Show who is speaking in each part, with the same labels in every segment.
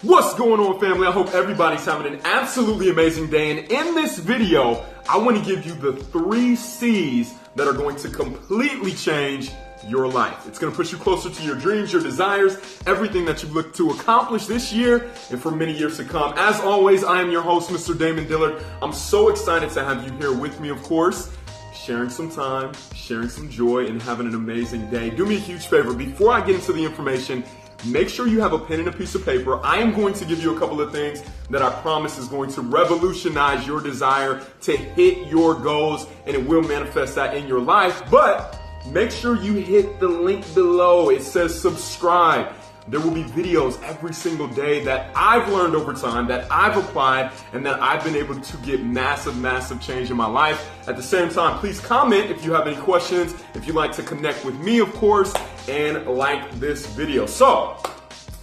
Speaker 1: What's going on, family? I hope everybody's having an absolutely amazing day. And in this video, I want to give you the 3 C's that are going to completely change your life. It's going to push you closer to your dreams, your desires, everything that you've looked to accomplish this year and for many years to come. As always, I am your host, Mr. Damon Dillard. I'm so excited to have you here with me, of course, sharing some time, sharing some joy, and having an amazing day. Do me a huge favor. Before I get into the information, make sure you have a pen and a piece of paper. I am going to give you a couple of things that I promise is going to revolutionize your desire to hit your goals, and it will manifest that in your life. But make sure you hit the link below. It says subscribe. There will be videos every single day that I've learned over time, that I've applied, and that I've been able to get massive change in my life. At the same time, please comment if you have any questions, if you'd like to connect with me, of course, and like this video. So,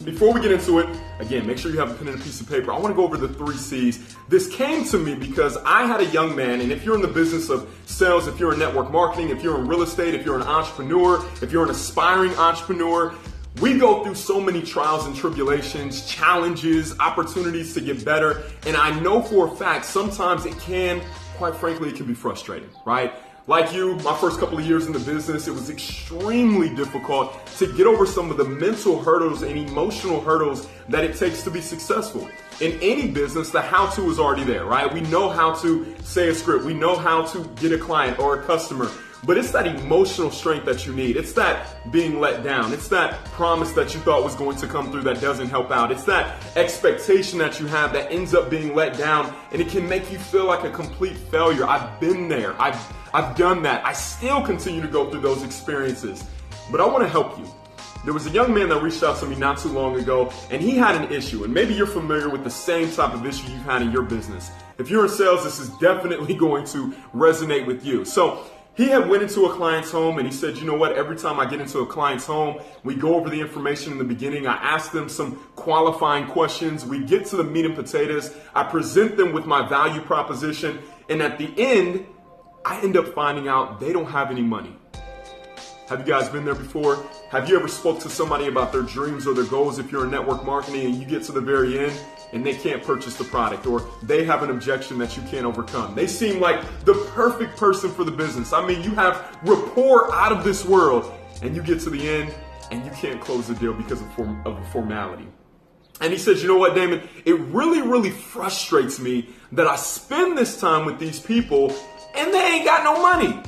Speaker 1: before we get into it, again, make sure you have a pen and a piece of paper. I want to go over the 3 C's. This came to me because I had a young man, and if you're in the business of sales, if you're in network marketing, if you're in real estate, if you're an entrepreneur, if you're an aspiring entrepreneur, we go through so many trials and tribulations, challenges, opportunities to get better. And I know for a fact, sometimes it can, quite frankly, it can be frustrating, right? Like you, my first couple of years in the business, it was extremely difficult to get over some of the mental hurdles and emotional hurdles that it takes to be successful. In any business, the how-to is already there, right? We know how to say a script. We know how to get a client or a customer. But it's that emotional strength that you need. It's that being let down. It's that promise that you thought was going to come through that doesn't help out. It's that expectation that you have that ends up being let down, and it can make you feel like a complete failure. I've been there. I've done that. I still continue to go through those experiences. But I want to help you. There was a young man that reached out to me not too long ago, and he had an issue. And maybe you're familiar with the same type of issue you've had in your business. If you're in sales, this is definitely going to resonate with you. So he had went into a client's home and he said, you know what, every time I get into a client's home, we go over the information in the beginning. I ask them some qualifying questions. We get to the meat and potatoes. I present them with my value proposition. And at the end, I end up finding out they don't have any money. Have you guys been there before? Have you ever spoke to somebody about their dreams or their goals if you're in network marketing and you get to the very end and they can't purchase the product, or they have an objection that you can't overcome? They seem like the perfect person for the business. I mean, you have rapport out of this world, and you get to the end and you can't close the deal because of a formality. And he says, you know what, Damon, it really frustrates me that I spend this time with these people and they ain't got no money.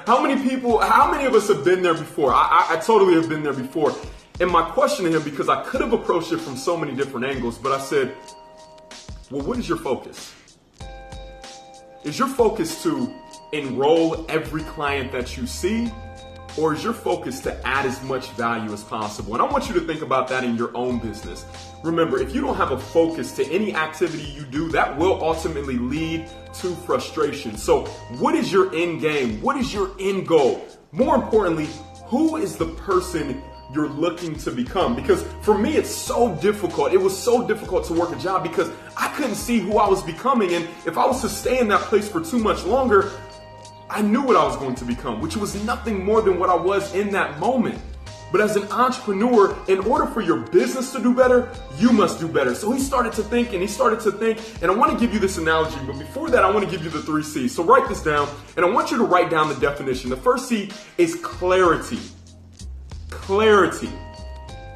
Speaker 1: How many of us have been there before? I totally have been there before. And my question to him, because I could have approached it from so many different angles, but I said, well, what is your focus? Is your focus to enroll every client that you see? Or is your focus to add as much value as possible? And I want you to think about that in your own business. Remember, if you don't have a focus to any activity you do, that will ultimately lead to frustration. So what is your end game? What is your end goal? More importantly, who is the person you're looking to become? Because for me, it's so difficult. It was so difficult to work a job because I couldn't see who I was becoming. And if I was to stay in that place for too much longer, I knew what I was going to become, which was nothing more than what I was in that moment. But as an entrepreneur, in order for your business to do better, you must do better. So he started to think, and I want to give you this analogy, but before that, I want to give you the 3 C's. So write this down, and I want you to write down the definition. The first C is clarity. Clarity.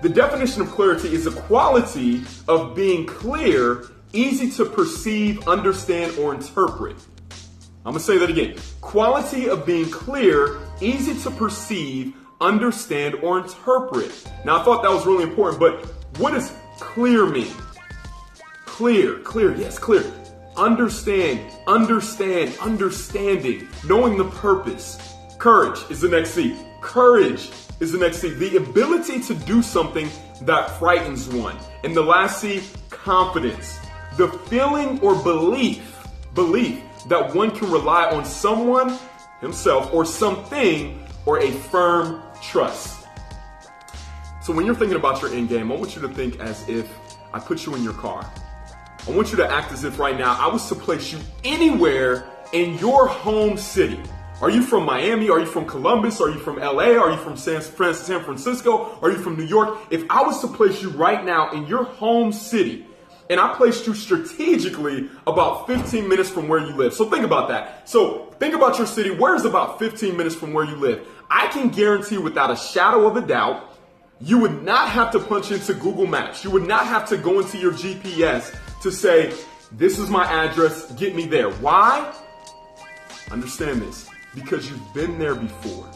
Speaker 1: The definition of clarity is a quality of being clear, easy to perceive, understand, or interpret. I'm going to say that again. Quality of being clear, easy to perceive, understand, or interpret. Now, I thought that was really important, but what does clear mean? Clear, yes, clear. Understanding, knowing the purpose. Courage is the next C. Courage is the next C. The ability to do something that frightens one. And the last C, confidence. The feeling or belief that one can rely on someone, himself, or something, or a firm trust. So when you're thinking about your end game, I want you to think as if I put you in your car. I want you to act as if right now I was to place you anywhere in your home city. Are you from Miami? Are you from Columbus? Are you from LA? Are you from San Francisco? Are you from New York? If I was to place you right now in your home city, and I placed you strategically about 15 minutes from where you live. So think about that. So think about your city. Where's about 15 minutes from where you live? I can guarantee without a shadow of a doubt, you would not have to punch into Google Maps. You would not have to go into your GPS to say, this is my address, get me there. Why? Understand this. Because you've been there before.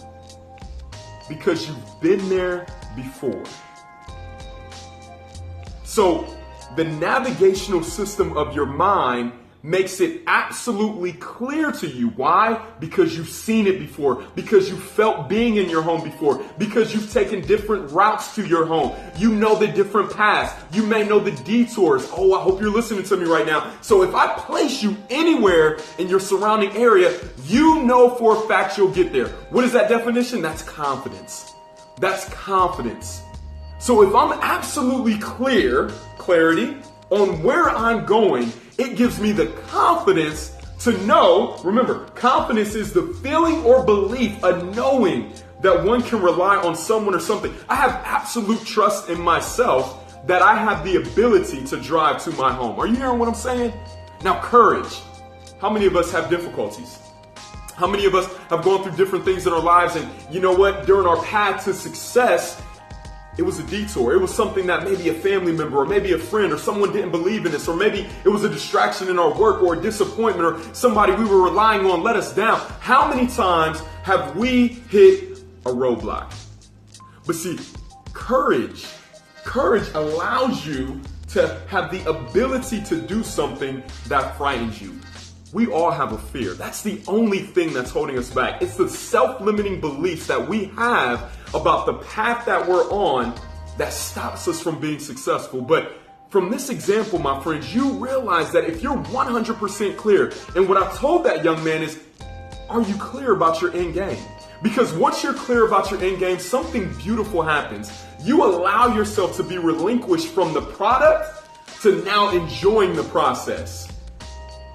Speaker 1: Because you've been there before. So the navigational system of your mind makes it absolutely clear to you. Why? Because you've seen it before, because you felt being in your home before, because you've taken different routes to your home. You know the different paths. You may know the detours. Oh, I hope you're listening to me right now. So if I place you anywhere in your surrounding area, you know for a fact you'll get there. What is that definition? That's confidence. That's confidence. So if I'm absolutely clarity on where I'm going, it gives me the confidence to know. Remember, confidence is the feeling or belief, a knowing that one can rely on someone or something. I have absolute trust in myself that I have the ability to drive to my home. Are you hearing what I'm saying? Now, courage. How many of us have difficulties? How many of us have gone through different things in our lives, and you know what? During our path to success, it was a detour. It was something that maybe a family member or maybe a friend or someone didn't believe in us, or maybe it was a distraction in our work or a disappointment, or somebody we were relying on let us down. How many times have we hit a roadblock? But see, courage allows you to have the ability to do something that frightens you. We all have a fear. That's the only thing that's holding us back. It's the self-limiting beliefs that we have about the path that we're on that stops us from being successful. But from this example, my friends, you realize that if you're 100% clear, and what I told that young man is, are you clear about your end game? Because once you're clear about your end game, something beautiful happens. You allow yourself to be relinquished from the product to now enjoying the process.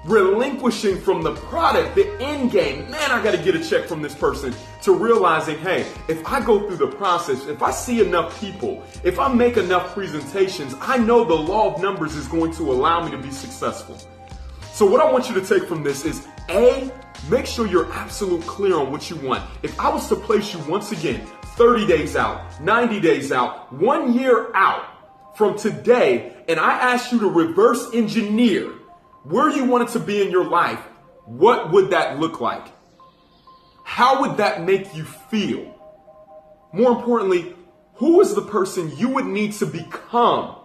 Speaker 1: Relinquishing from the product, the end game, man, I got to get a check from this person, to realizing, hey, if I go through the process, if I see enough people, if I make enough presentations, I know the law of numbers is going to allow me to be successful. So what I want you to take from this is, A, make sure you're absolute clear on what you want. If I was to place you once again, 30 days out, 90 days out, 1 year out from today, and I asked you to reverse engineer where you want it to be in your life, what would that look like? How would that make you feel? More importantly, who is the person you would need to become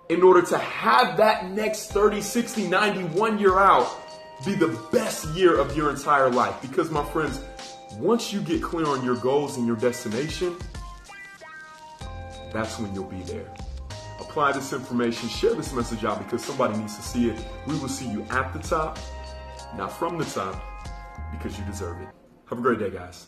Speaker 1: in order to have that next 30, 60, 90, 1 year out be the best year of your entire life? Because my friends, once you get clear on your goals and your destination, that's when you'll be there. Apply this information, share this message out, because somebody needs to see it. We will see you at the top, not from the top, because you deserve it. Have a great day, guys.